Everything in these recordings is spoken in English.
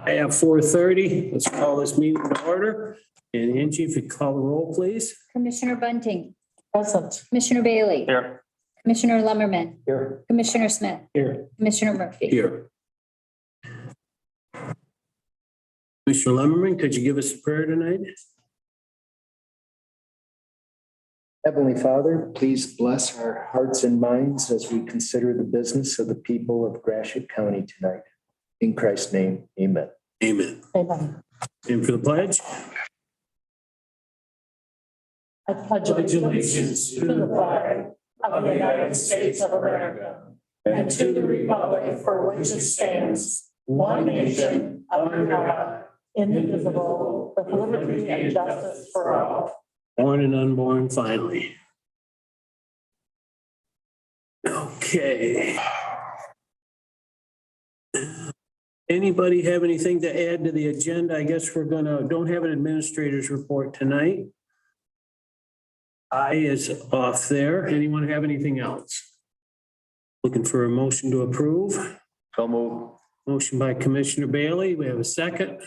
I have 4:30. Let's call this meeting to order. And Angie, if you call the roll, please. Commissioner Bunting, Present. Commissioner Bailey, Here. Commissioner Lumberman, Here. Commissioner Smith, Here. Commissioner Murphy. Here. Commissioner Lumberman, could you give us a prayer tonight? Heavenly Father, please bless our hearts and minds as we consider the business of the people of Gratiot County tonight. In Christ's name, amen. Amen. Amen. And for the pledge? I pledge allegiance to the flag of the United States of America and to the republic for which it stands, one nation, under God, indivisible, with liberty and justice for all. Born and unborn, finally. Okay. Anybody have anything to add to the agenda? I guess don't have an administrator's report tonight. I is off there. Anyone have anything else? Looking for a motion to approve. So move. Motion by Commissioner Bailey. We have a second.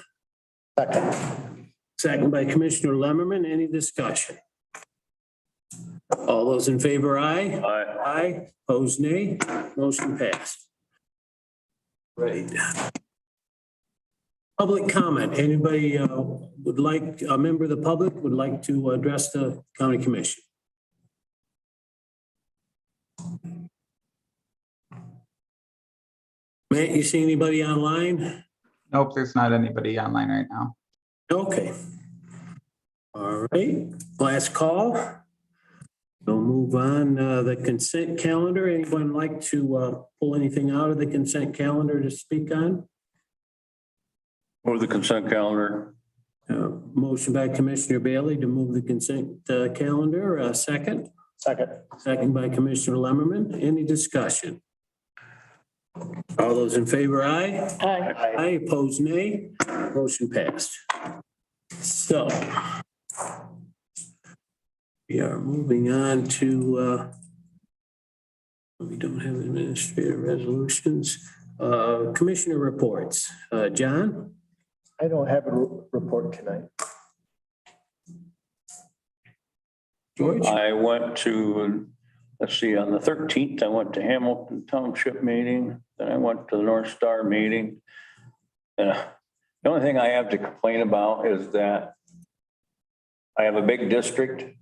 Second. Second by Commissioner Lemmerman. Any discussion? All those in favor, aye. Aye. Aye. Opposed, nay. Motion passed. Right. Public comment. Anybody would like, a member of the public would like to address the county commission? Matt, you see anybody online? Nope, there's not anybody online right now. Okay. All right, last call. We'll move on. The consent calendar. Anyone like to pull anything out of the consent calendar to speak on? Move the consent calendar. Motion by Commissioner Bailey to move the consent calendar. Second. Second. Second by Commissioner Lemmerman. Any discussion? All those in favor, aye. Aye. Aye, opposed, nay. Motion passed. So we are moving on to, we don't have administrative resolutions. Commissioner reports. John? I don't have a report tonight. George? I went to, let's see, on the 13th, I went to Hamilton Township meeting. Then I went to the North Star meeting. And the only thing I have to complain about is that I have a big district. And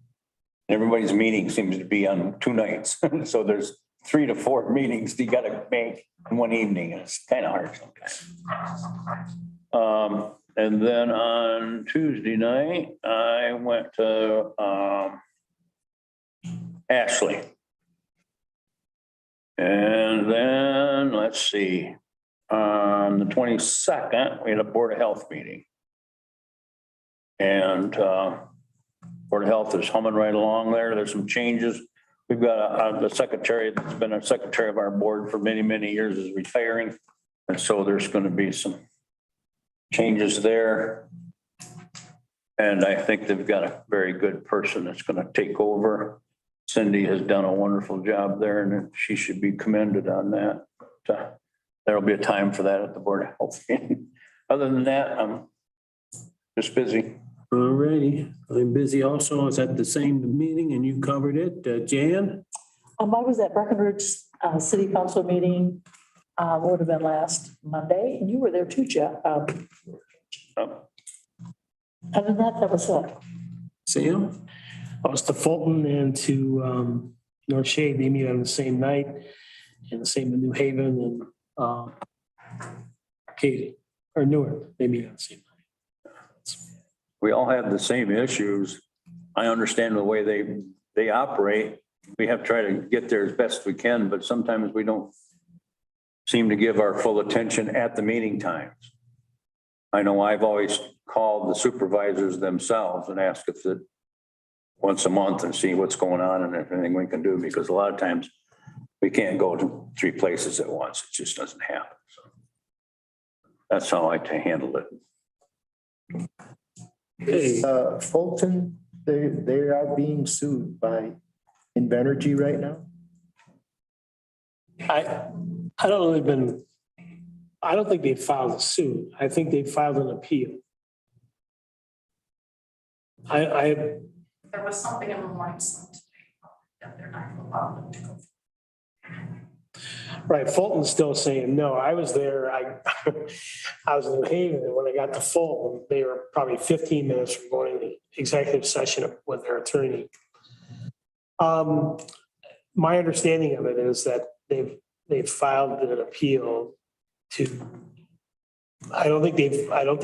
everybody's meeting seems to be on 2 nights. So there's 3 to 4 meetings you gotta make in one evening, and it's kind of hard sometimes. And then on Tuesday night, I went to Ashley. And then, let's see, on the 22nd, we had a Board of Health meeting. And Board of Health is humming right along there. There's some changes. We've got the secretary that's been a secretary of our board for many, many years is retiring. And so there's going to be some changes there. And I think they've got a very good person that's going to take over. Cindy has done a wonderful job there, and she should be commended on that. There'll be a time for that at the Board of Health. Other than that, I'm just busy. All righty. I'm busy also. I was at the same meeting and you covered it. Jan? I was at Breckenridge City Council meeting, would have been last Monday, and you were there too, Jeff. Other than that, that was it. Sam? I was to Fulton and to North Shade. They meet on the same night, and the same in New Haven and Katy or Newark. They meet on the same night. We all have the same issues. I understand the way they operate. We have to try to get there as best we can, but sometimes we don't seem to give our full attention at the meeting times. I know I've always called the supervisors themselves and asked if it once a month and see what's going on and if anything we can do, because a lot of times we can't go to 3 places at once. It just doesn't happen. So that's how I handle it. Hey. Fulton, they are being sued by Invenergy right now. I don't know. They've been I don't think they filed a suit. I think they filed an appeal. I, There was something in the morning sun today that they're not gonna allow them to go. right, Fulton's still saying, no, I was there, I was in New Haven, and when I got to Fulton, they were probably 15 minutes from going to the executive session with their attorney. My understanding of it is that they've filed an appeal to, I don't think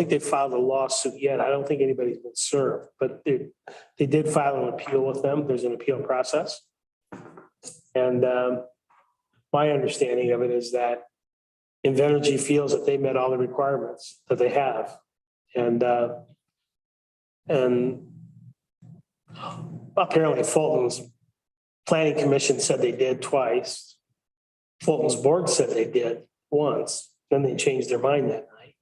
they've filed a lawsuit yet. I don't think anybody's been served, but they did file an appeal with them. There's an appeal process. And my understanding of it is that Invenergy feels that they met all the requirements that they have. And apparently Fulton's planning commission said they did twice. Fulton's board said they did once, then they changed their mind that night.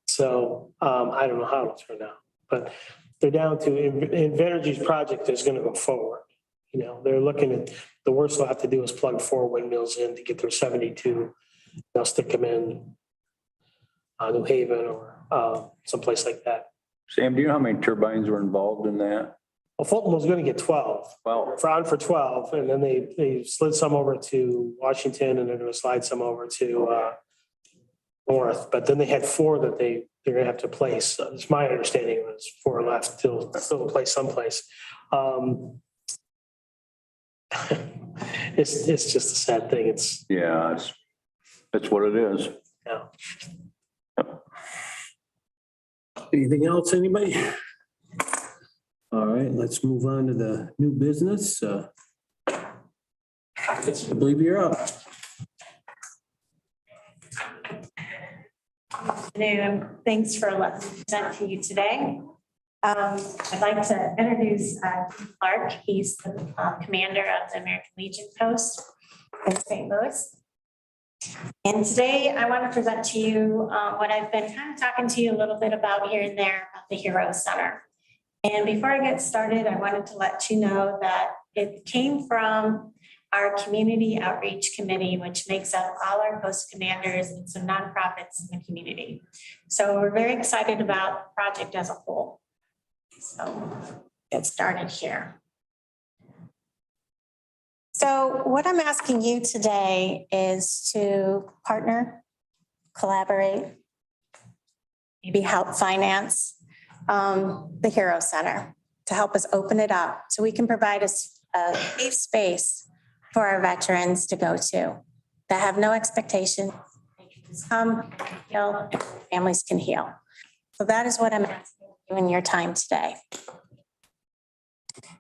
So I don't know how it'll turn out, but they're down to Invenergy's project is going to go forward. You know, they're looking at, the worst they'll have to do is plug 4 windmills in to get their 72. They'll stick them in New Haven or someplace like that. Sam, do you know how many turbines were involved in that? Well, Fulton was going to get 12. Well, For 12, and then they slid some over to Washington, and they're going to slide some over to North. But then they had 4 that they're going to have to place. So it's my understanding was 4 left still to place someplace. It's just a sad thing. yeah, that's what it is. Yeah. Anything else, anybody? All right, let's move on to the new business. I believe you're up. Afternoon. Thanks for letting me present to you today. I'd like to introduce Keith Clark. He's the commander of the American Legion Post in St. Louis. And today I want to present to you what I've been kind of talking to you a little bit about here and there about the Hero Center. And before I get started, I wanted to let you know that it came from our Community Outreach Committee, which makes up all our post commanders and some nonprofits in the community. So we're very excited about the project as a whole. So get started here. So what I'm asking you today is to partner, collaborate, maybe help finance the Hero Center to help us open it up so we can provide a safe space for our veterans to go to that have no expectation. They can just come, heal, and families can heal. So that is what I'm asking you in your time today.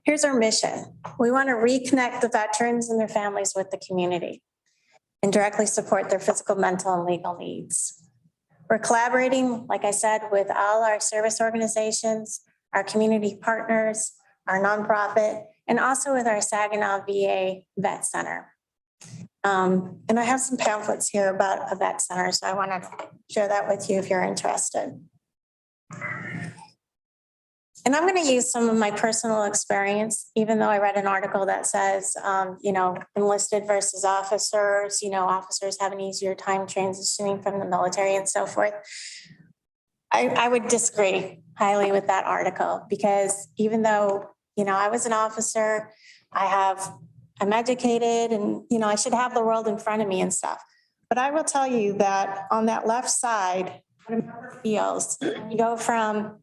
Here's our mission. We want to reconnect the veterans and their families with the community and directly support their physical, mental, and legal needs. We're collaborating, like I said, with all our service organizations, our community partners, our nonprofit, and also with our Saginaw VA Vet Center. And I have some pamphlets here about a vet center, so I want to share that with you if you're interested. And I'm going to use some of my personal experience, even though I read an article that says, enlisted versus officers, officers have an easier time transitioning from the military and so forth. I would disagree highly with that article because even though, I was an officer, I'm educated and, I should have the world in front of me and stuff. But I will tell you that on that left side, what a member feels, you go from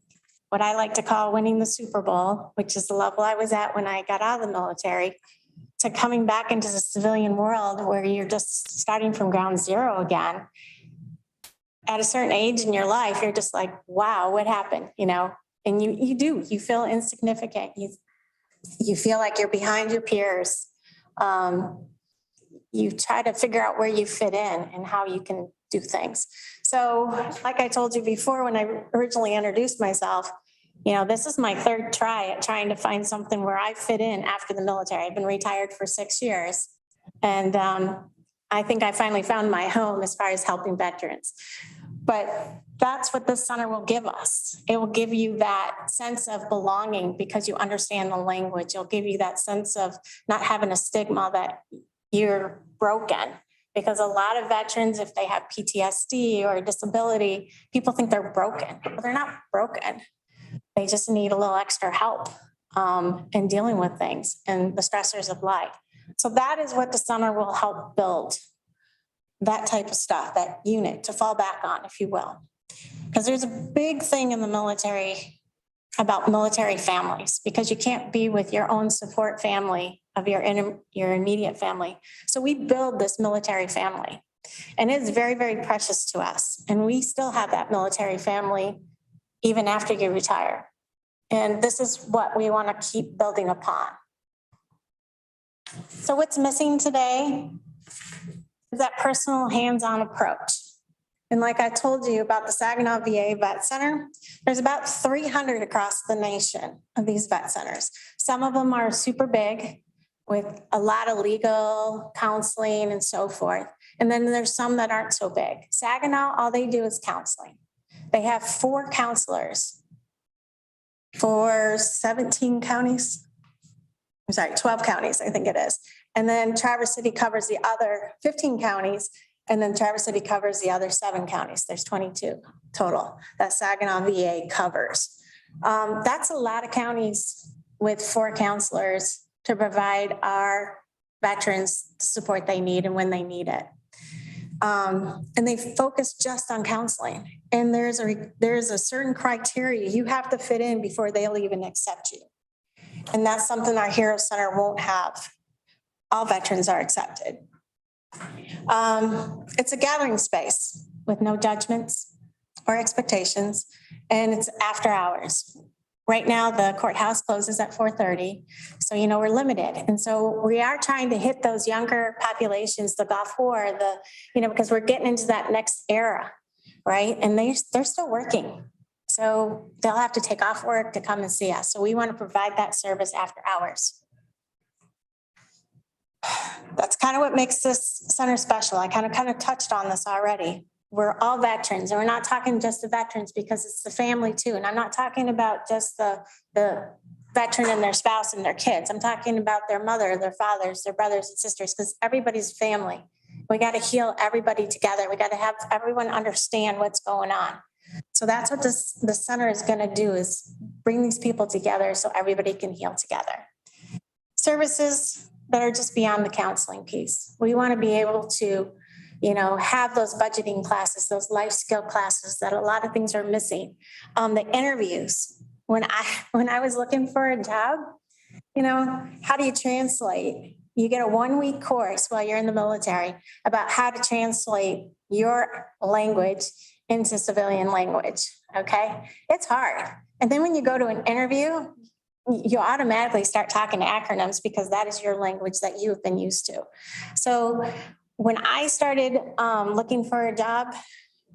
what I like to call winning the Super Bowl, which is the level I was at when I got out of the military, to coming back into the civilian world where you're just starting from ground zero again. At a certain age in your life, you're just like, wow, what happened? And you feel insignificant. You feel like you're behind your peers. You try to figure out where you fit in and how you can do things. So like I told you before, when I originally introduced myself, this is my 3rd try at trying to find something where I fit in after the military. I've been retired for 6 years. And I think I finally found my home as far as helping veterans. But that's what this center will give us. It will give you that sense of belonging because you understand the language. It'll give you that sense of not having a stigma that you're broken Because a lot of veterans, if they have PTSD or disability, people think they're broken. But they're not broken. They just need a little extra help in dealing with things and the stressors of life. So that is what the center will help build. That type of stuff, that unit to fall back on, if you will. Because there's a big thing in the military about military families, because you can't be with your own support family of your immediate family. So we build this military family, and it's very, very precious to us. And we still have that military family even after you retire. And this is what we want to keep building upon. So what's missing today is that personal hands-on approach. And like I told you about the Saginaw VA Vet Center, there's about 300 across the nation of these vet centers. Some of them are super big with a lot of legal counseling and so forth. And then there's some that aren't so big. Saginaw, all they do is counseling. They have 4 counselors for 17 counties. I'm sorry, 12 counties, I think it is. And then Traverse City covers the other 15 counties. And then Traverse City covers the other 7 counties. There's 22 total that Saginaw VA covers. That's a lot of counties with 4 counselors to provide our veterans the support they need and when they need it. And they focus just on counseling. And there's a certain criteria you have to fit in before they'll even accept you. And that's something our Hero Center won't have. All veterans are accepted. It's a gathering space with no judgments or expectations, and it's after hours. Right now, the courthouse closes at 4:30, so we're limited. And so we are trying to hit those younger populations, the Gulf War, because we're getting into that next era, right? And they're still working. So they'll have to take off work to come and see us. So we want to provide that service after hours. That's kind of what makes this center special. I kind of touched on this already. We're all veterans, and we're not talking just the veterans because it's the family too. And I'm not talking about just the veteran and their spouse and their kids. I'm talking about their mother, their fathers, their brothers and sisters, because everybody's family. We got to heal everybody together. We got to have everyone understand what's going on. So that's what the center is going to do, is bring these people together so everybody can heal together. Services that are just beyond the counseling piece. We want to be able to, have those budgeting classes, those life skill classes that a lot of things are missing. The interviews. When I was looking for a job, how do you translate? You get a 1-week course while you're in the military about how to translate your language into civilian language. Okay. It's hard. And then when you go to an interview, you automatically start talking acronyms because that is your language that you've been used to. So when I started looking for a job,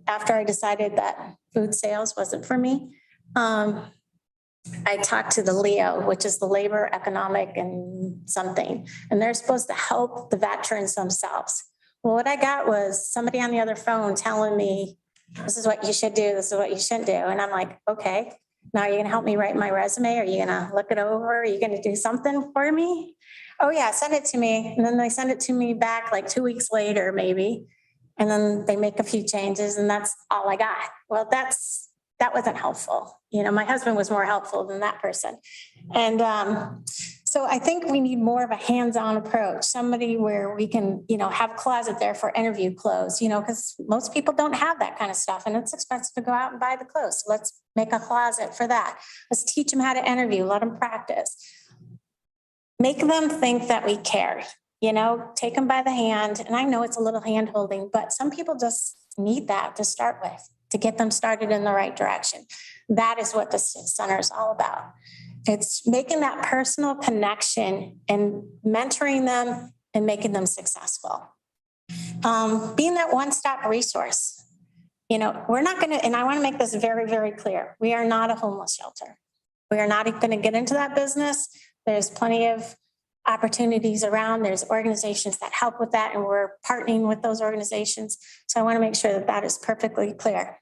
after I decided that food sales wasn't for me, I talked to the LEO, which is the Labor, Economic, and something, and they're supposed to help the veterans themselves. Well, what I got was somebody on the other phone telling me, this is what you should do, this is what you shouldn't do. And I'm like, okay. Now you're going to help me write my resume? Are you going to look it over? Are you going to do something for me? Oh yeah, send it to me. And then they send it to me back like 2 weeks later, maybe. And then they make a few changes and that's all I got. Well, that wasn't helpful. My husband was more helpful than that person. And so I think we need more of a hands-on approach, somebody where we can, have a closet there for interview clothes, because most people don't have that kind of stuff and it's expensive to go out and buy the clothes. So let's make a closet for that. Let's teach them how to interview, let them practice. Make them think that we care, take them by the hand. And I know it's a little hand holding, but some people just need that to start with, to get them started in the right direction. That is what the center is all about. It's making that personal connection and mentoring them and making them successful. Being that one-stop resource. We're not going to, and I want to make this very, very clear. We are not a homeless shelter. We are not going to get into that business. There's plenty of opportunities around. There's organizations that help with that, and we're partnering with those organizations. So I want to make sure that that is perfectly clear.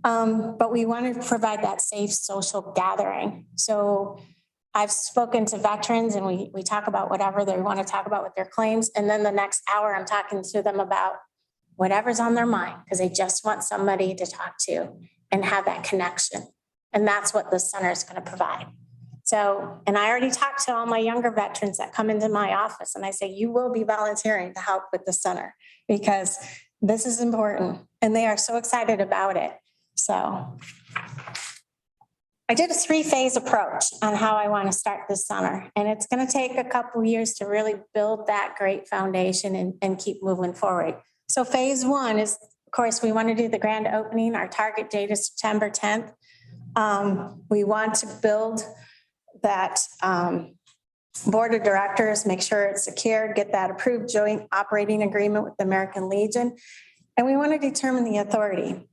But we want to provide that safe social gathering. So I've spoken to veterans and we talk about whatever they want to talk about with their claims. And then the next hour, I'm talking to them about whatever's on their mind because they just want somebody to talk to and have that connection. And that's what the center is going to provide. So, and I already talked to all my younger veterans that come into my office and I say, you will be volunteering to help with the center because this is important. And they are so excited about it. So I did a 3-phase approach on how I want to start this center. And it's going to take a couple of years to really build that great foundation and keep moving forward. So phase 1 is, of course, we want to do the grand opening. Our target date is September 10th. We want to build that board of directors, make sure it's secure, get that approved joint operating agreement with the American Legion. And we want to determine the authority.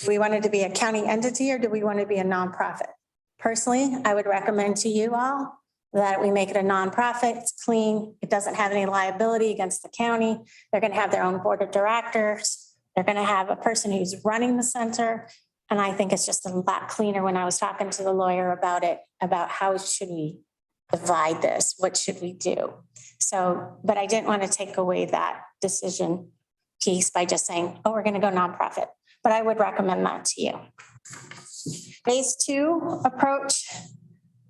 Do we want it to be a county entity or do we want to be a nonprofit? Personally, I would recommend to you all that we make it a nonprofit. It's clean. It doesn't have any liability against the county. They're going to have their own board of directors. They're going to have a person who's running the center. And I think it's just a lot cleaner when I was talking to the lawyer about it, about how should we divide this? What should we do? So, but I didn't want to take away that decision piece by just saying, oh, we're going to go nonprofit. But I would recommend that to you. Phase 2 approach.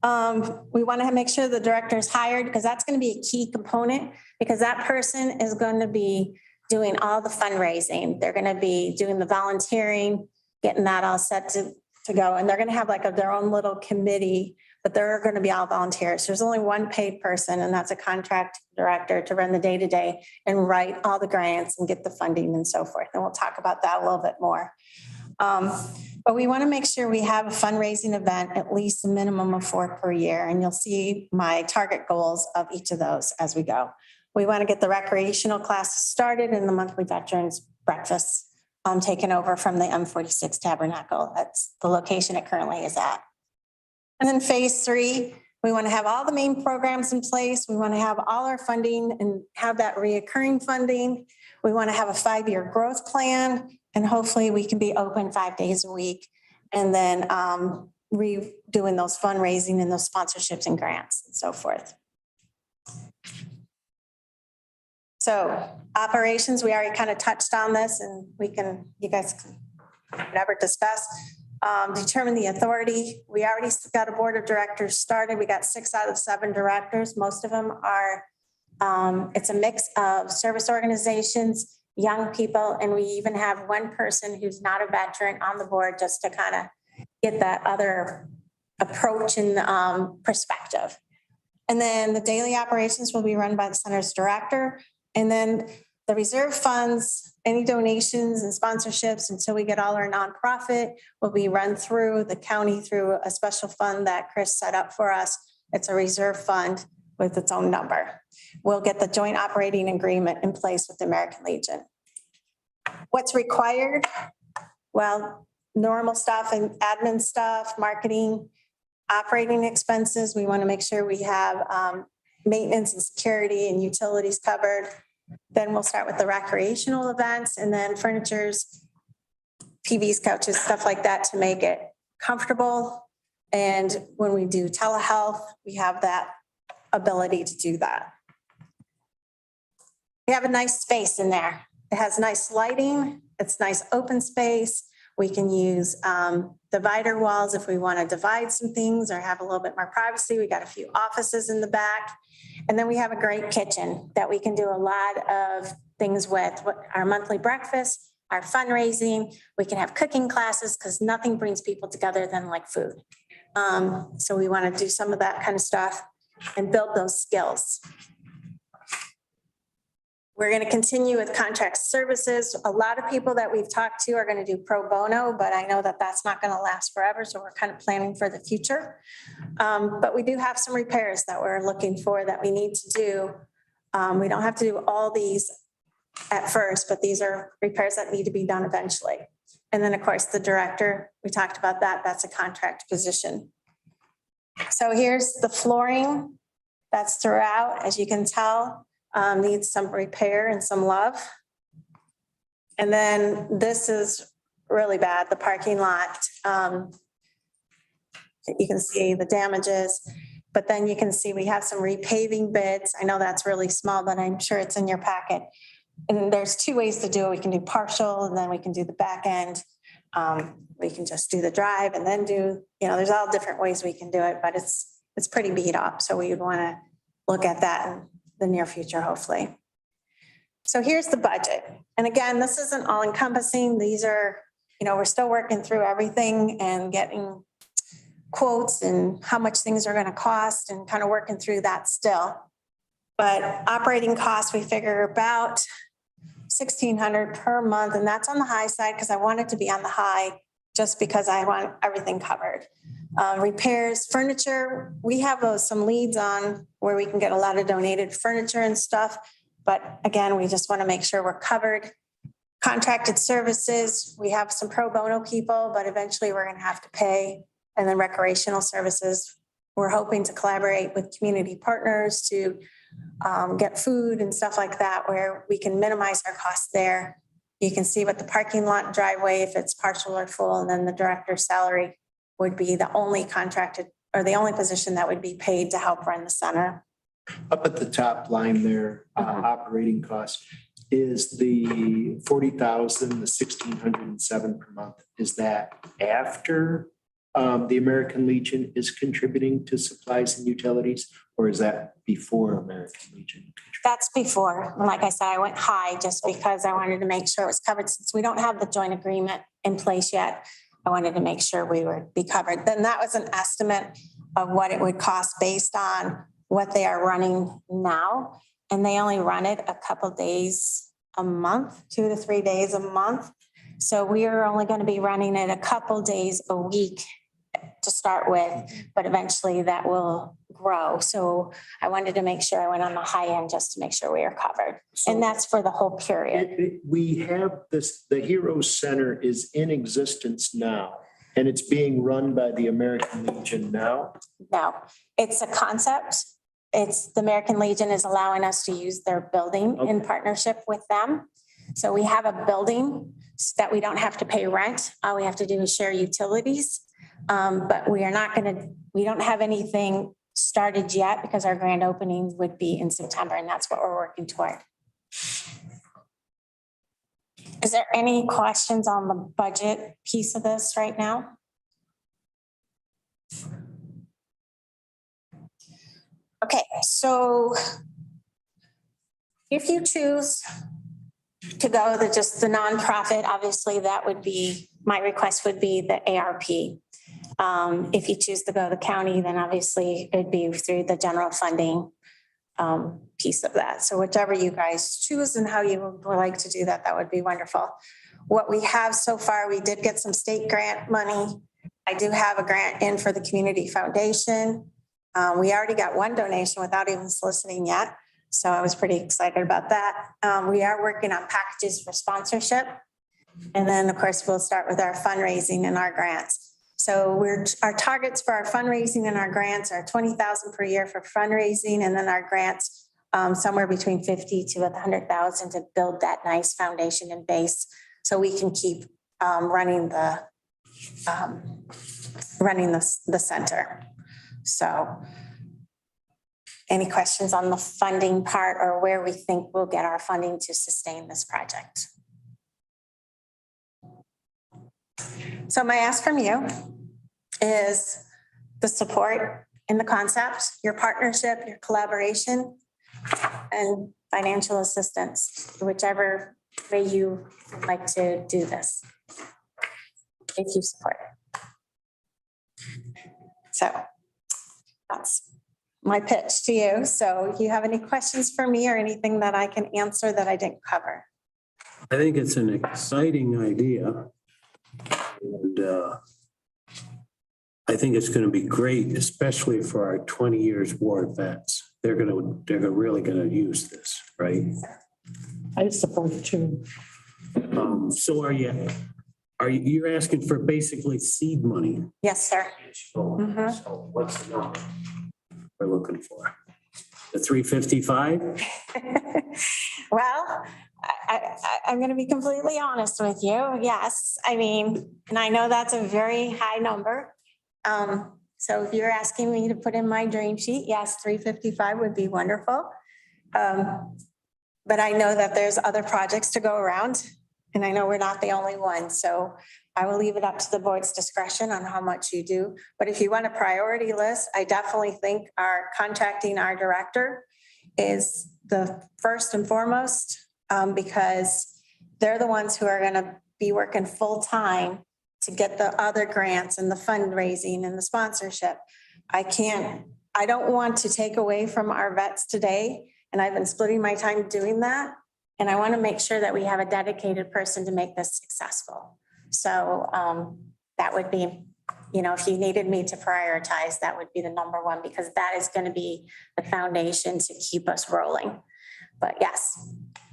We want to make sure the director is hired because that's going to be a key component because that person is going to be doing all the fundraising. They're going to be doing the volunteering, getting that all set to go. And they're going to have like their own little committee, but they're going to be all volunteers. There's only one paid person and that's a contract director to run the day-to-day and write all the grants and get the funding and so forth. And we'll talk about that a little bit more. But we want to make sure we have a fundraising event, at least a minimum of 4 per year. And you'll see my target goals of each of those as we go. We want to get the recreational classes started and the monthly veterans breakfast taken over from the M46 Tabernacle. That's the location it currently is at. And then phase 3, we want to have all the main programs in place. We want to have all our funding and have that reoccurring funding. We want to have a 5-year growth plan and hopefully we can be open 5 days a week. And then redoing those fundraising and those sponsorships and grants and so forth. So operations, we already kind of touched on this and you guys can whatever discuss. Determine the authority. We already got a board of directors started. We got 6 out of 7 directors. Most of them are, it's a mix of service organizations, young people, and we even have one person who's not a veteran on the board just to kind of get that other approach and perspective. And then the daily operations will be run by the center's director. And then the reserve funds, any donations and sponsorships until we get all our nonprofit will be run through the county through a special fund that Chris set up for us. It's a reserve fund with its own number. We'll get the joint operating agreement in place with the American Legion. What's required? Well, normal stuff and admin stuff, marketing, operating expenses. We want to make sure we have maintenance and security and utilities covered. Then we'll start with the recreational events and then furnitures, TVs, couches, stuff like that to make it comfortable. And when we do telehealth, we have that ability to do that. We have a nice space in there. It has nice lighting. It's nice open space. We can use divider walls if we want to divide some things or have a little bit more privacy. We got a few offices in the back. And then we have a great kitchen that we can do a lot of things with. Our monthly breakfast, our fundraising. We can have cooking classes because nothing brings people together than like food. So we want to do some of that kind of stuff and build those skills. We're going to continue with contract services. A lot of people that we've talked to are going to do pro bono, but I know that that's not going to last forever. So we're kind of planning for the future. But we do have some repairs that we're looking for that we need to do. We don't have to do all these at first, but these are repairs that need to be done eventually. And then of course, the director, we talked about that. That's a contract position. So here's the flooring that's throughout, as you can tell. Needs some repair and some love. And then this is really bad, the parking lot. You can see the damages. But then you can see we have some repaving bids. I know that's really small, but I'm sure it's in your packet. And there's two ways to do it. We can do partial and then we can do the back end. We can just do the drive and then do, there's all different ways we can do it, but it's pretty beat up. So we would want to look at that in the near future, hopefully. So here's the budget. And again, this isn't all encompassing. These are, we're still working through everything and getting quotes and how much things are going to cost and kind of working through that still. But operating costs, we figure about $1,600 per month. And that's on the high side because I want it to be on the high just because I want everything covered. Repairs, furniture, we have some leads on where we can get a lot of donated furniture and stuff. But again, we just want to make sure we're covered. Contracted services, we have some pro bono people, but eventually we're going to have to pay. And then recreational services, we're hoping to collaborate with community partners to get food and stuff like that, where we can minimize our costs there. You can see what the parking lot driveway, if it's partial or full, and then the director's salary would be the only contracted or the only position that would be paid to help run the center. Up at the top line there, operating costs, is the 40,000, the 1,607 per month, is that after the American Legion is contributing to supplies and utilities, or is that before American Legion? That's before. And like I said, I went high just because I wanted to make sure it was covered. Since we don't have the joint agreement in place yet, I wanted to make sure we would be covered. Then that was an estimate of what it would cost based on what they are running now. And they only run it a couple days a month, 2 to 3 days a month. So we are only going to be running it a couple days a week to start with, but eventually that will grow. So I wanted to make sure I went on the high end just to make sure we are covered. And that's for the whole period. We have this, the Heroes Center is in existence now, and it's being run by the American Legion now. No, it's a concept. It's the American Legion is allowing us to use their building in partnership with them. So we have a building that we don't have to pay rent. All we have to do is share utilities. But we don't have anything started yet because our grand opening would be in September, and that's what we're working toward. Is there any questions on the budget piece of this right now? Okay, so if you choose to go just the nonprofit, obviously that would be, my request would be the ARP. If you choose to go the county, then obviously it'd be through the general funding piece of that. So whichever you guys choose and how you would like to do that, that would be wonderful. What we have so far, we did get some state grant money. I do have a grant in for the Community Foundation. We already got one donation without even soliciting yet. So I was pretty excited about that. We are working on packages for sponsorship. And then of course, we'll start with our fundraising and our grants. So our targets for our fundraising and our grants are 20,000 per year for fundraising. And then our grants, somewhere between 50 to 100,000 to build that nice foundation and base. So we can keep running the center. So any questions on the funding part or where we think we'll get our funding to sustain this project? So my ask from you is the support in the concept, your partnership, your collaboration, and financial assistance, whichever way you would like to do this, if you support it. So that's my pitch to you. So if you have any questions for me or anything that I can answer that I didn't cover. I think it's an exciting idea. And I think it's going to be great, especially for our 20 years war vets. They're really going to use this, right? I support it too. So you're asking for basically seed money? Yes, sir. Mhm. So what's the number we're looking for? The 355? Well, I'm going to be completely honest with you. Yes. I mean, and I know that's a very high number. So if you're asking me to put in my dream sheet, yes, 355 would be wonderful. But I know that there's other projects to go around, and I know we're not the only one. So I will leave it up to the board's discretion on how much you do. But if you want a priority list, I definitely think contacting our director is the first and foremost, because they're the ones who are gonna be working full-time to get the other grants and the fundraising and the sponsorship. I don't want to take away from our vets today, and I've been splitting my time doing that. And I want to make sure that we have a dedicated person to make this successful. So that would be, if you needed me to prioritize, that would be the number one, because that is going to be the foundation to keep us rolling. But yes,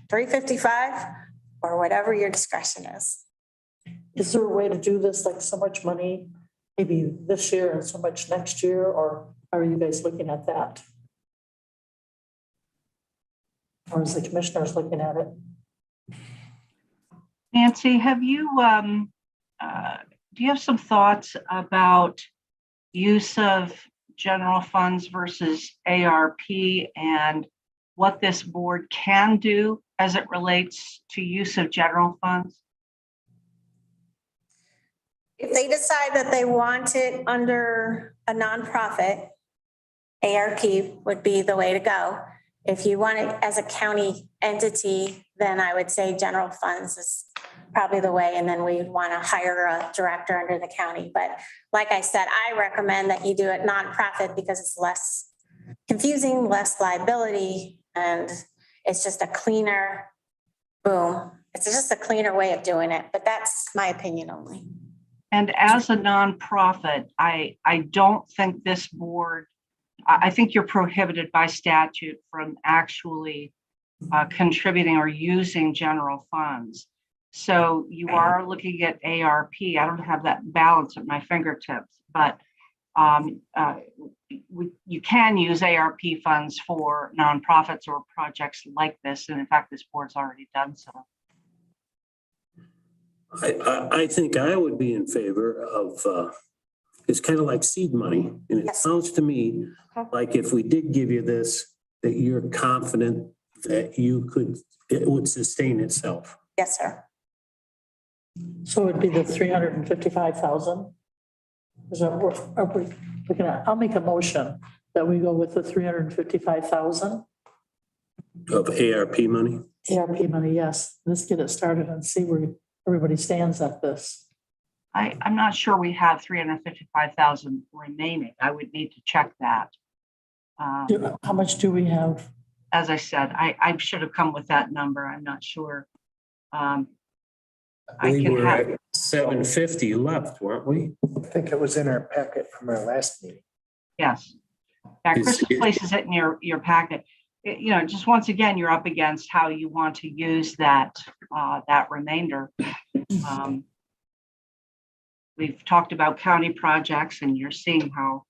355 or whatever your discretion is. Is there a way to do this, like so much money, maybe this year and so much next year, or are you guys looking at that? Or is the commissioners looking at it? Nancy, have you, do you have some thoughts about use of general funds versus ARP and what this board can do as it relates to use of general funds? If they decide that they want it under a nonprofit, ARP would be the way to go. If you want it as a county entity, then I would say general funds is probably the way. And then we'd want to hire a director under the county. But like I said, I recommend that you do it nonprofit because it's less confusing, less liability, and it's just a cleaner, boom. It's just a cleaner way of doing it, but that's my opinion only. And as a nonprofit, I don't think this board, I think you're prohibited by statute from actually contributing or using general funds. So you are looking at ARP. I don't have that balance at my fingertips, but you can use ARP funds for nonprofits or projects like this. And in fact, this board's already done so. I think I would be in favor of, it's kind of like seed money. And it sounds to me like if we did give you this, that you're confident that it would sustain itself. Yes, sir. So it'd be the 355,000? Is that what are we looking at? I'll make a motion that we go with the 355,000. Of ARP money? ARP money, yes. Let's get it started and see where everybody stands at this. I'm not sure we have 355,000 remaining. I would need to check that. How much do we have? As I said, I should have come with that number. I'm not sure. We were at 750 left, weren't we? I think it was in our packet from our last meeting. Yes. Yeah, Chris places it in your packet. Just once again, you're up against how you want to use that remainder. We've talked about county projects, and you're seeing how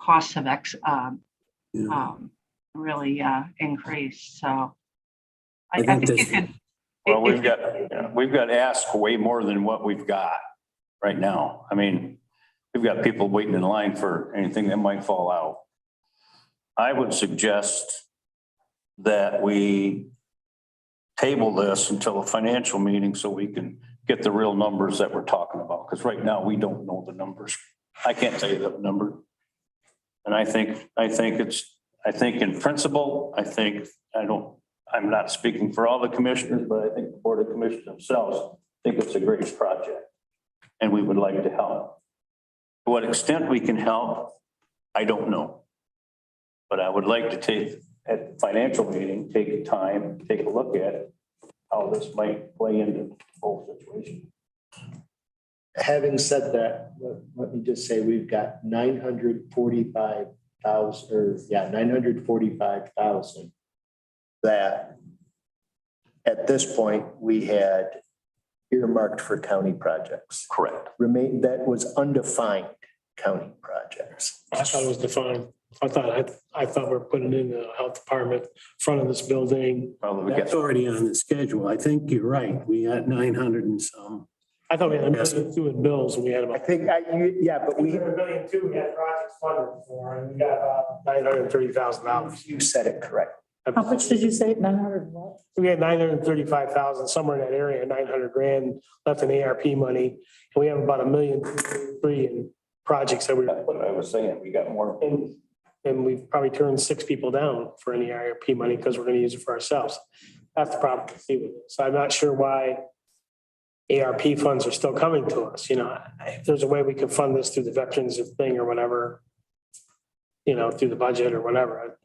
costs have really increased. So I think you could. Well, we've got asked way more than what we've got right now. I mean, we've got people waiting in line for anything that might fall out. I would suggest that we table this until a financial meeting so we can get the real numbers that we're talking about. Because right now we don't know the numbers. I can't tell you the number. And I think in principle, I'm not speaking for all the commissioners, but I think the Board of Commissioners themselves think it's a great project and we would like to help. To what extent we can help, I don't know. But I would like to take at the financial meeting, take time, take a look at it, how this might play into the whole situation. Having said that, let me just say we've got 945,000 that at this point we had earmarked for county projects. Correct. That was undefined county projects. I thought it was defined. I thought we're putting in the health department, front of this building. Probably That's already on the schedule. I think you're right. We got 900 and some. I thought we had $1.2 million in bills and we had I about. think, yeah, but we, $1.2 million we had projects funded for, and we got about $930,000. you said it correct. How much did you say? 900 what? We had 935,000, somewhere in that area, 900 grand left in ARP money. And we have about $1.3 million in projects that we. That's what I was saying. We got more. And we've probably turned 6 people down for any ARP money because we're gonna use it for ourselves. That's the problem I see with it. So I'm not sure why ARP funds are still coming to us, you know, if there's a way we can fund this through the veterans thing or whatever, you know, through the budget or whatever.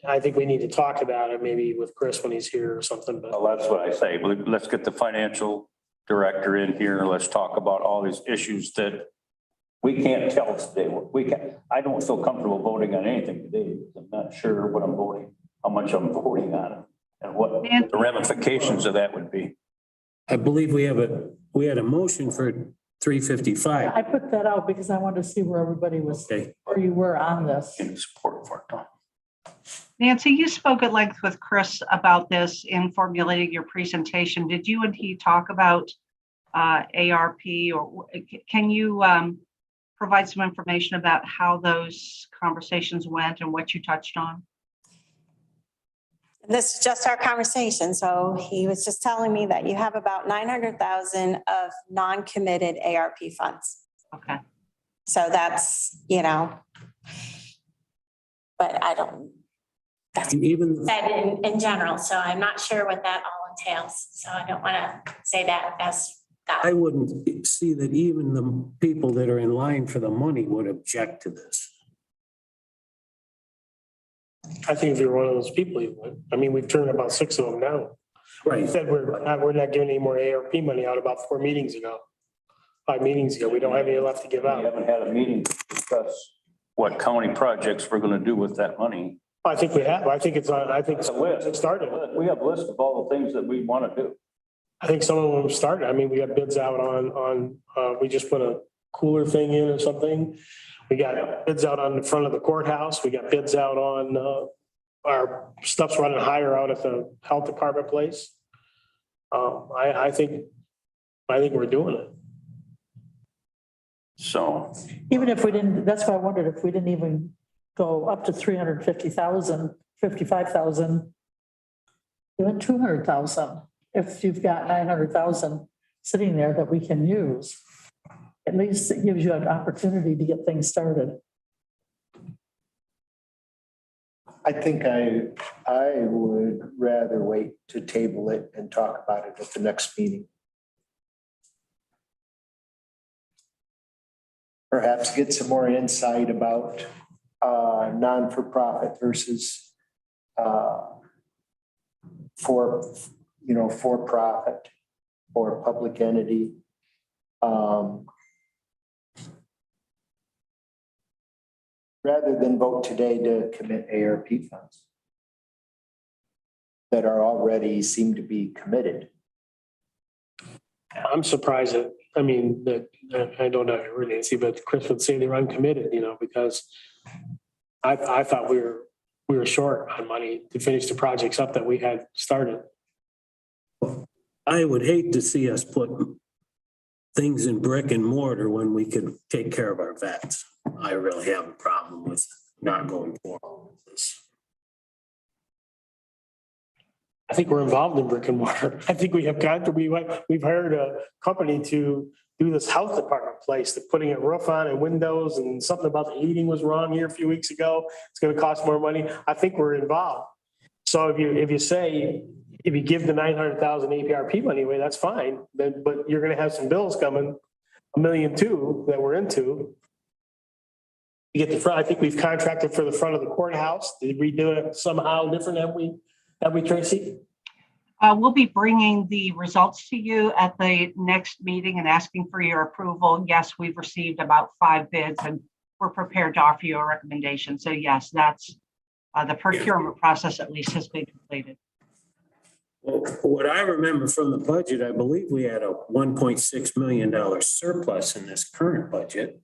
I think we need to talk about it maybe with Chris when he's here or something, but. Well, that's what I say. Let's get the financial director in here. Let's talk about all these issues that we can't tell today. I don't feel comfortable voting on anything today. I'm not sure what I'm voting, how much I'm voting on it and what the ramifications of that would be. I believe we had a motion for 355. I put that out because I wanted to see where everybody was, Okay. where you were on this. Any support for it. Nancy, you spoke at length with Chris about this in formulating your presentation. Did you and he talk about ARP, or can you provide some information about how those conversations went and what you touched on? This is just our conversation. So he was just telling me that you have about 900,000 of non-committed ARP funds. Okay. So that's, you know, but I don't, that's Even, said in general. So I'm not sure what that all entails. So I don't want to say that as that. I wouldn't see that even the people that are in line for the money would object to this. I think if you're one of those people, you would. I mean, we've turned about 6 of them down. We Right. said we're not giving any more ARP money out about 5 meetings ago. We don't have any left to give We out. haven't had a meeting to discuss what county projects we're going to do with that money. I think we have. I think it's on, I think It's a list. it started. We have a list of all the things that we want to do. I think some of them started. I mean, we got bids out on, we just put a cooler thing in or something. We got bids out on the front of the courthouse. We got bids out on, our stuff's running higher out at the health department place. I think we're doing it. So Even if we didn't, that's why I wondered if we didn't even go up to 350,000, 55,000, even 200,000. If you've got 900,000 sitting there that we can use, at least it gives you an opportunity to get things started. I think I would rather wait to table it and talk about it at the next meeting. Perhaps get some more insight about non-for-profit versus for-profit or public entity. Rather than vote today to commit ARP funds that are already seem to be committed. I'm surprised that, I mean, that, I don't know, Nancy, but Chris would say they're uncommitted, you know, because I thought we were short on money to finish the projects up that we had started. I would hate to see us put things in brick and mortar when we could take care of our vets. I really have a problem with not going forward with this. I think we're involved in brick and mortar. I think we have we've hired a company to do this health department place, they're putting a roof on and windows, and something about the heating was wrong here a few weeks ago. It's gonna cost more money. I think we're involved. So if you give the 900,000 APRP money away, that's fine, but you're gonna have some bills coming, $1.2 million that we're into. You get the front, I think we've contracted for the front of the courthouse. Did we do it somehow different, have we, Tracy? We'll be bringing the results to you at the next meeting and asking for your approval. Yes, we've received about 5 bids and we're prepared to offer you a recommendation. So yes, that's the procurement process at least has been completed. Well, what I remember from the budget, I believe we had a $1.6 million surplus in this current budget.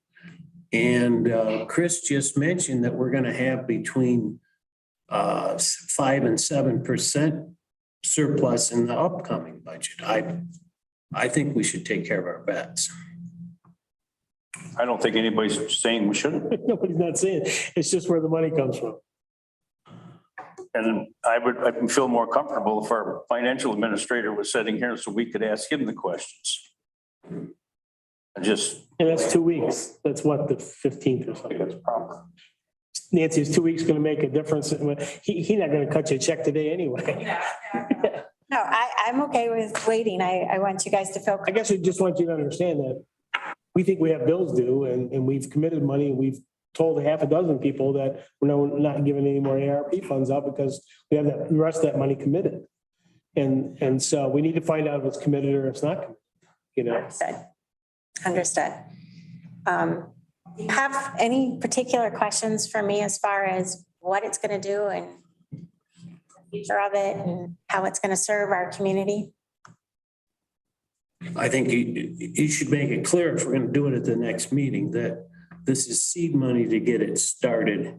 And Chris just mentioned that we're going to have between 5 and 7% surplus in the upcoming budget. I think we should take care of our vets. I don't think anybody's saying we shouldn't. Nobody's not saying, it's just where the money comes from. And I'd feel more comfortable if our financial administrator was sitting here so we could ask him the questions. I just, And that's 2 weeks. That's what, the 15th or something. that's proper. Nancy, is 2 weeks going to make a difference? He's not going to cut you a check today anyway. No, I'm okay with waiting. I want you guys to feel. I guess we just want you to understand that we think we have bills due and we've committed money and we've told half a dozen people that we're not giving any more ARP funds out because we have the rest of that money committed. And so we need to find out if it's committed or it's not committed, you know? Understood. Have any particular questions for me as far as what it's going to do and the future of it and how it's going to serve our community? I think you should make it clear if we're going to do it at the next meeting that this is seed money to get it started.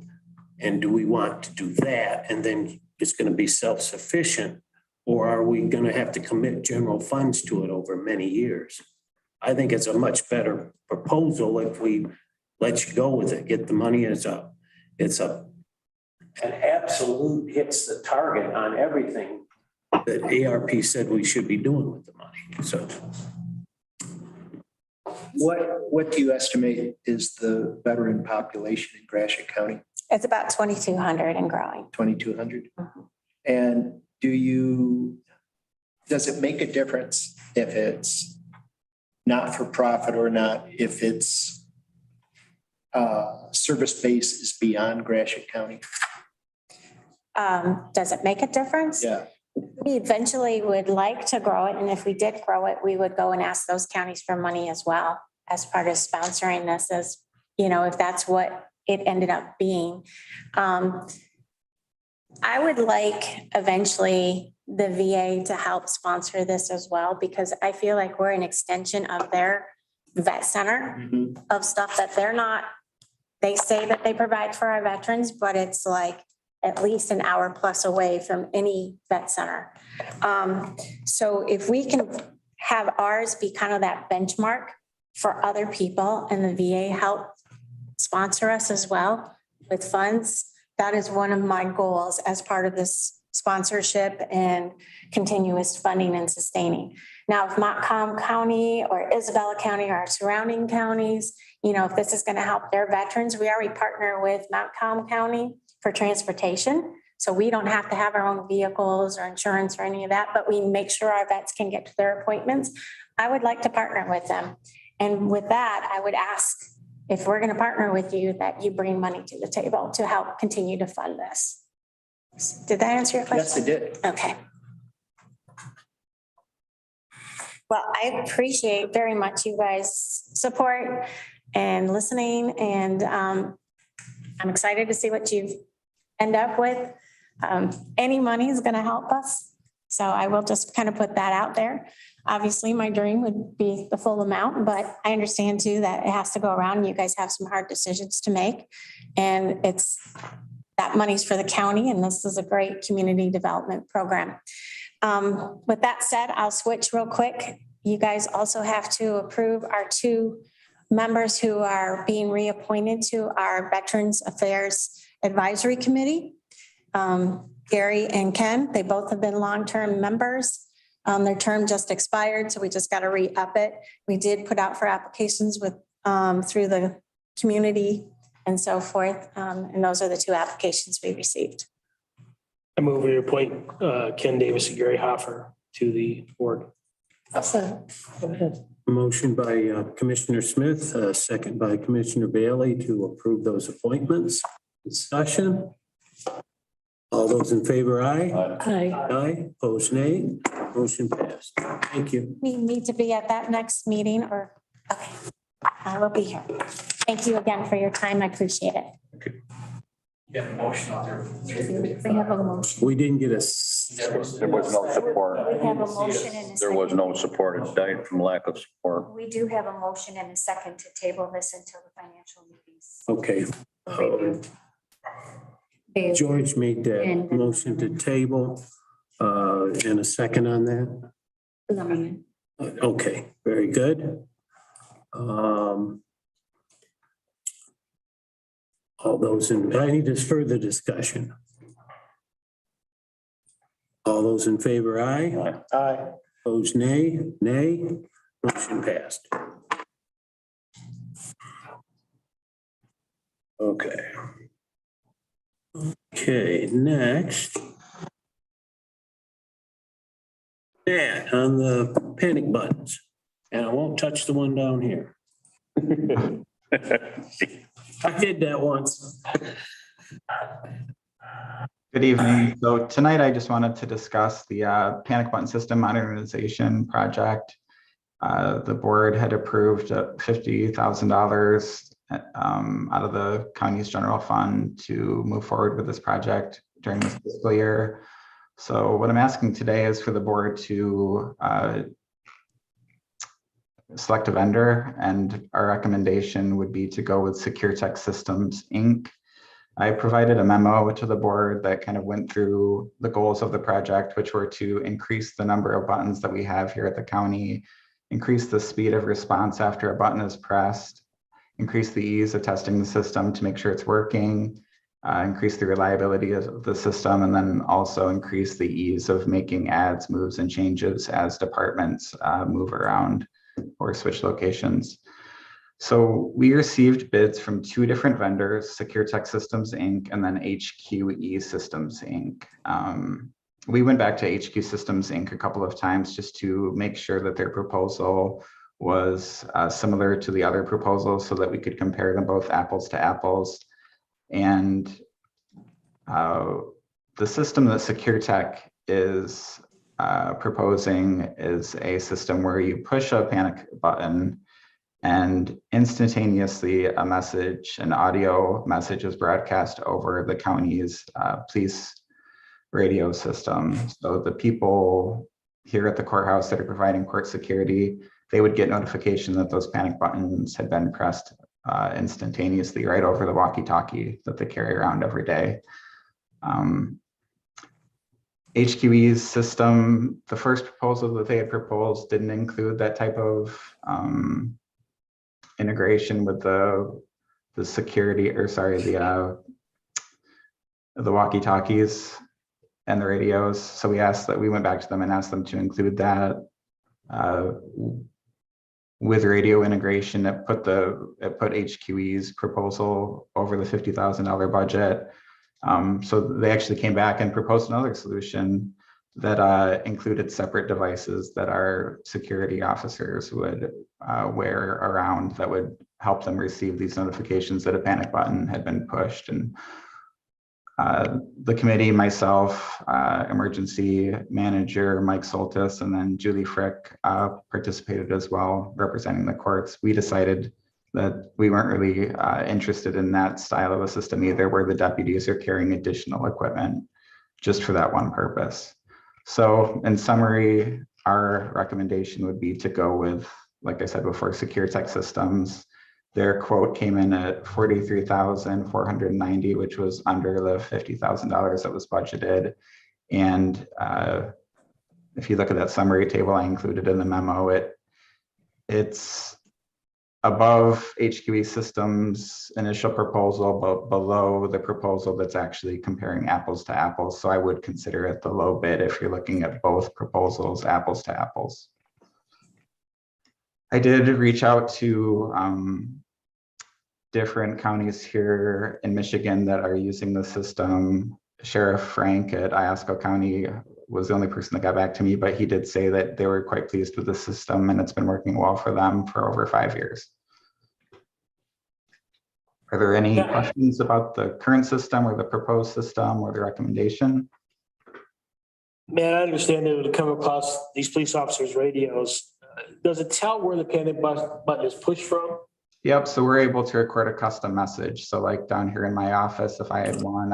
And do we want to do that? And then it's going to be self-sufficient, or are we going to have to commit general funds to it over many years? I think it's a much better proposal if we let you go with it, get the money. It's an absolute hits the target on everything that ARP said we should be doing with the money. So What do you estimate is the veteran population in Gratiot County? It's about 2,200 and growing. 2,200? And does it make a difference if it's not for profit or not, if it's service base is beyond Gratiot County? Does it make a difference? Yeah. We eventually would like to grow it. And if we did grow it, we would go and ask those counties for money as well as part of sponsoring this, as, you know, if that's what it ended up being. I would like eventually the VA to help sponsor this as well, because I feel like we're an extension of their vet center of stuff that they say that they provide for our veterans, but it's like at least an hour plus away from any vet center. So if we can have ours be kind of that benchmark for other people and the VA help sponsor us as well with funds, that is one of my goals as part of this sponsorship and continuous funding and sustaining. Now, if Montcalm County or Isabella County or our surrounding counties, you know, if this is going to help their veterans, we already partner with Montcalm County for transportation. So we don't have to have our own vehicles or insurance or any of that, but we make sure our vets can get to their appointments. I would like to partner with them. And with that, I would ask, if we're going to partner with you, that you bring money to the table to help continue to fund this. Did that answer your question? Yes, it did. Okay. Well, I appreciate very much you guys' support and listening, and I'm excited to see what you end up with. Any money is going to help us. So I will just kind of put that out there. Obviously, my dream would be the full amount, but I understand too that it has to go around. You guys have some hard decisions to make, and that money's for the county, and this is a great community development program. With that said, I'll switch real quick. You guys also have to approve our 2 members who are being reappointed to our Veterans Affairs Advisory Committee. Gary and Ken, they both have been long-term members. Their term just expired, so we just got to re-up it. We did put out for applications through the community and so forth. And those are the 2 applications we received. I move we appoint Ken Davis and Gary Hoffer to the board. Awesome. Go ahead. motion by Commissioner Smith, second by Commissioner Bailey to approve those appointments. Discussion. All those in favor, aye. Aye. Aye, opposed, nay. Motion passed. Thank you. We need to be at that next meeting, or, okay, I will be here. Thank you again for your time. I appreciate it. We have a motion. We didn't get a. There was no support. We have a motion and a There second. was no support. It died from lack of support. We do have a motion and a second to table this until the financial meetings. Okay. George made that motion to table, and a second on that. Lumberman. Okay, very good. All those in, I need this further discussion. All those in favor, aye. Aye. Opposed, nay. Nay. Motion passed. Okay. Okay, next. Matt, on the panic buttons, and I won't touch the one down here. I did that once. Good evening. So tonight I just wanted to discuss the panic button system modernization project. The board had approved $50,000 out of the county's general fund to move forward with this project during this fiscal year. So what I'm asking today is for the board to select a vendor, and our recommendation would be to go with Secure Tech Systems, Inc. I provided a memo to the board that kind of went through the goals of the project, which were to increase the number of buttons that we have here at the county, increase the speed of response after a button is pressed, increase the ease of testing the system to make sure it's working, increase the reliability of the system, and then also increase the ease of making adds, moves, and changes as departments move around or switch locations. So we received bids from two different vendors, Secure Tech Systems, Inc., and then HQE Systems, Inc. We went back to HQ Systems, Inc. a couple of times just to make sure that their proposal was similar to the other proposals so that we could compare them both apples to apples. And the system that Secure Tech is proposing is a system where you push a panic button and instantaneously an audio message is broadcast over the county's police radio system. So the people here at the courthouse that are providing court security, they would get notification that those panic buttons had been pressed instantaneously right over the walkie-talkie that they carry around every day. HQE's system, the first proposal that they had proposed didn't include that type of integration with the security, or sorry, the walkie-talkies and the radios. So we went back to them and asked them to include that with radio integration. It put HQE's proposal over the $50,000 budget. So they actually came back and proposed another solution that included separate devices that our security officers would wear around that would help them receive these notifications that a panic button had been pushed. And the committee, myself, emergency manager Mike Soltis, and then Julie Frick participated as well, representing the courts. We decided that we weren't really interested in that style of a system either, where the deputies are carrying additional equipment just for that one purpose. So in summary, our recommendation would be to go with, like I said before, Secure Tech Systems. Their quote came in at $43,490, which was under the $50,000 that was budgeted. And if you look at that summary table I included in the memo, it's above HQE Systems' initial proposal, but below the proposal that's actually comparing apples to apples. So I would consider it the low bid if you're looking at both proposals, apples to apples. I did reach out to different counties here in Michigan that are using the system. Sheriff Frank at Iosco County was the only person that got back to me, but he did say that they were quite pleased with the system and it's been working well for them for over 5 years. Are there any questions about the current system or the proposed system or the recommendation? Man, I understand they would come across these police officers' radios. Does it tell where the panic button is pushed from? Yep, so we're able to record a custom message. So like down here in my office, if I had one,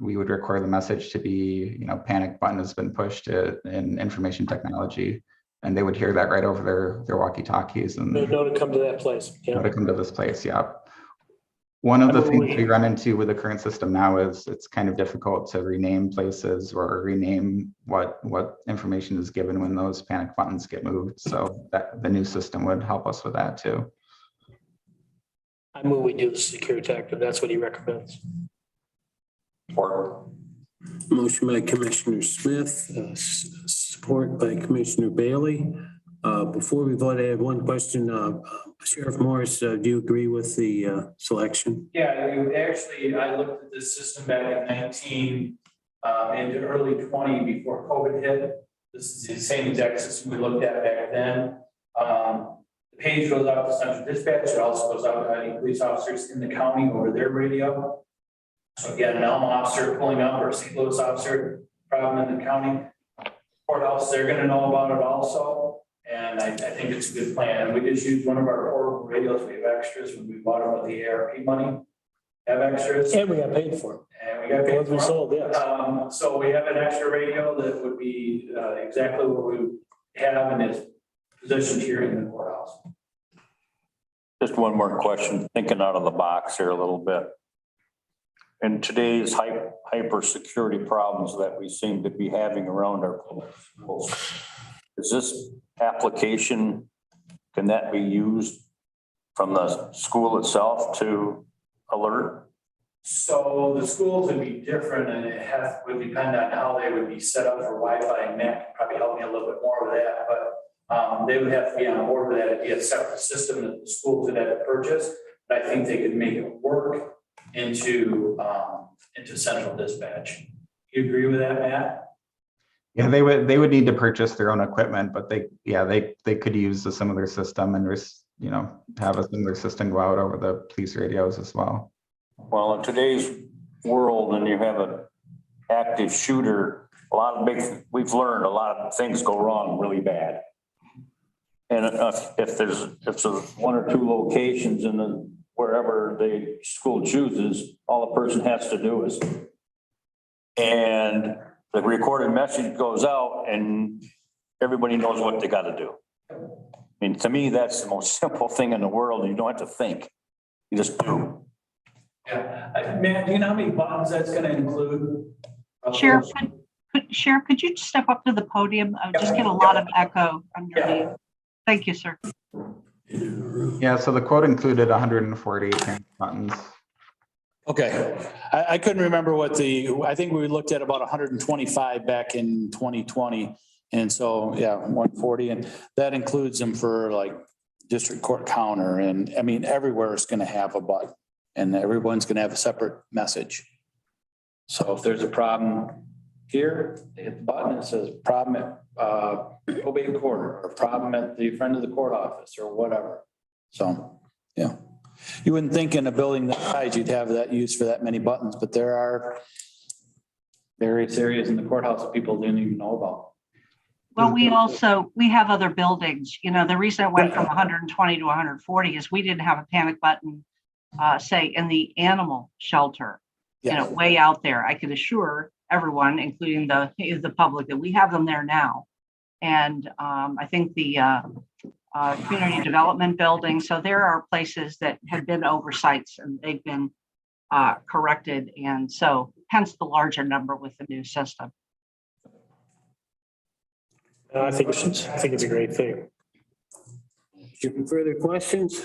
we would record the message to be, panic button has been pushed in information technology, and they would hear that right over their walkie-talkies and They know to come to that place. know to come to this place. Yep. One of the things Absolutely. we run into with the current system now is it's kind of difficult to rename places or rename what information is given when those panic buttons get moved. So that the new system would help us with that too. I move we do the secure tech, if that's what he recommends. Or Motion by Commissioner Smith, support by Commissioner Bailey. Before we vote, I have one question. Sheriff Morris, do you agree with the selection? Yeah, I looked at this system back in 19, into early 20 before COVID hit. This is the same exact system we looked at back then. The page goes out to central dispatch. It also goes out to any police officers in the county over their radio. So again, an Elm officer pulling up or a St. Louis officer, problem in the county courthouse, they're gonna know about it also. And I think it's a good plan. We just used one of our portable radios. We have extras when we bought them with the ARP money. Have extras. And we got paid for it. And we got paid Ones we for it. sold, yes. So we have an extra radio that would be exactly what we have and is positioned here in the courthouse. just one more question, thinking out of the box here a little bit. In today's hyper security problems that we seem to be having around our public schools, is this application, can that be used from the school itself to alert? So the schools would be different and would depend on how they would be set up for Wi-Fi, and Matt can probably help me a little bit more with that, but they would have to be on board with that. It'd be a separate system that the schools would have to purchase, but I think they could make it work into central dispatch. You agree with that, Matt? Yeah, they would need to purchase their own equipment, but they could use a similar system and have a similar system go out over the police radios as well. Well, in today's world, and you have an active shooter, we've learned a lot of things go wrong really bad. And if there's one or two locations in wherever the school chooses, all the person has to do is, and the recorded message goes out and everybody knows what they got to do. I mean, to me, that's the most simple thing in the world. You don't have to think. You just do. Yeah. Matt, do you know how many buttons that's going to include? Sheriff, could you step up to the podium? I just get a lot of echo underneath. Yeah. Thank you, sir. Yeah, so the quote included 140 buttons. Okay, I couldn't remember I think we looked at about 125 back in 2020. And so, yeah, 140, and that includes them for like district court counter. And I mean, everywhere is going to have a button and everyone's going to have a separate message. So if there's a problem here, they hit the button, it says problem at probate court or problem at the front of the court office or whatever. So, yeah. You wouldn't think in a building that size you'd have that used for that many buttons, but there are various areas in the courthouse that people didn't even know about. Well, we have other buildings. You know, the reason it went from 120 to 140 is we didn't have a panic button, say in the animal shelter, way out there. I can assure everyone, including the public, that we have them there now. And I think the community development building. So there are places that have been oversights and they've been corrected. And so hence the larger number with the new system. I think it's a great thing. Any further questions?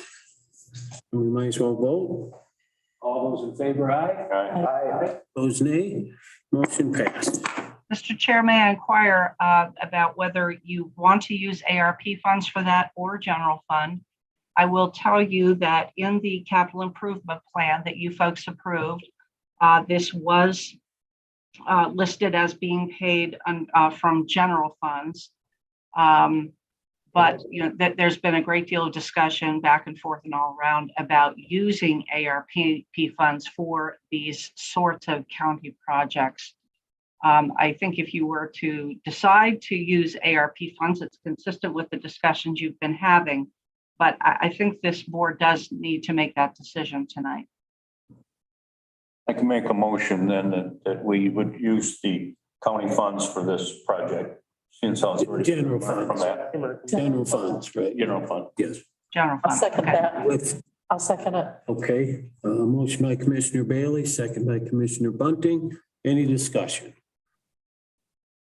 We might as well vote. All those in favor, aye? Aye. Opposed, nay. Motion passed. Mr. Chair, may I inquire about whether you want to use ARP funds for that or general fund? I will tell you that in the capital improvement plan that you folks approved, this was listed as being paid from general funds. But there's been a great deal of discussion back and forth and all around about using ARP funds for these sorts of county projects. I think if you were to decide to use ARP funds, it's consistent with the discussions you've been having. But I think this board does need to make that decision tonight. I can make a motion then that we would use the county funds for this project. General funds. General funds, right? General fund. Yes. General I'll fund. second Okay. that. With I'll second it. Okay, motion by Commissioner Bailey, second by Commissioner Bunting. Any discussion?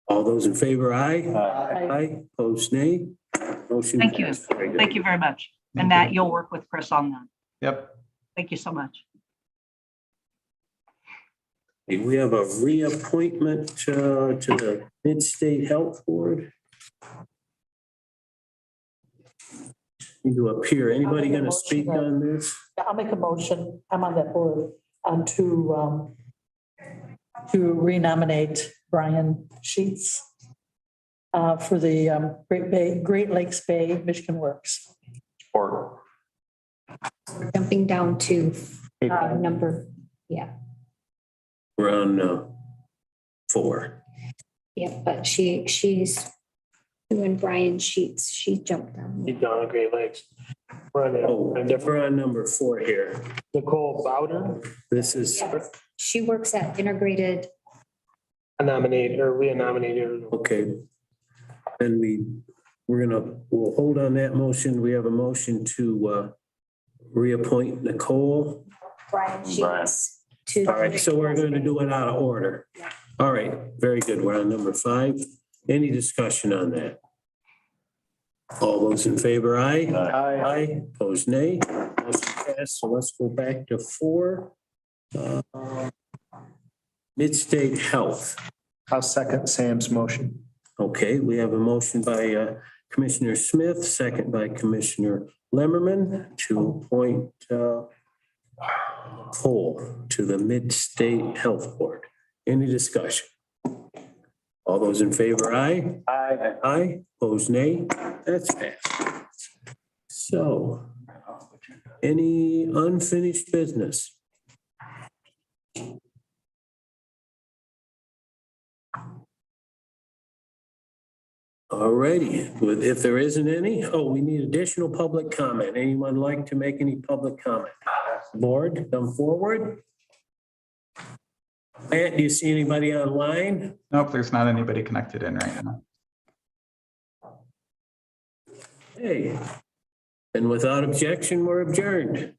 All those in favor, aye. Aye. Opposed, nay. Motion Thank you. passed. Very good. Thank you very much. Thank And Matt, you. you'll work with Chris on that. Yep. Thank you so much. We have a reappointment to the Mid-State Health Board. You go up here. Anybody going to speak on this? I'll make a motion. I'm on that board to renominate Brian Sheets for the Great Lakes Bay Michigan Works. Or Jumping down to number, We're on 4. yeah, but she's doing Brian Sheets. She jumped down. Keep down on Great Lakes. We're on Oh, there. we're on number 4 here. Nicole Bowder, This is, She works at Integrated. nominated or re-nominated. okay. And we'll hold on that motion. We have a motion to reappoint Nicole. Brian Sheets to. All right, so we're going to do it out of order. Yeah. All right, very good. We're on number 5. Any discussion on that? All those in favor, aye? Aye. Opposed, nay. Motion passed. So let's go back to 4. Mid-State Health. I'll second Sam's motion. Okay, we have a motion by Commissioner Smith, second by Commissioner Lemmerman to appoint Cole to the Mid-State Health Board. Any discussion? All those in favor, aye? Aye. Aye. Opposed, nay. That's passed. So, any unfinished business? All righty, if there isn't any, we need additional public comment. Anyone like to make any public comment? Board, come forward. Matt, do you see anybody online? Nope, there's not anybody connected in right now. Hey, and without objection, we're adjourned.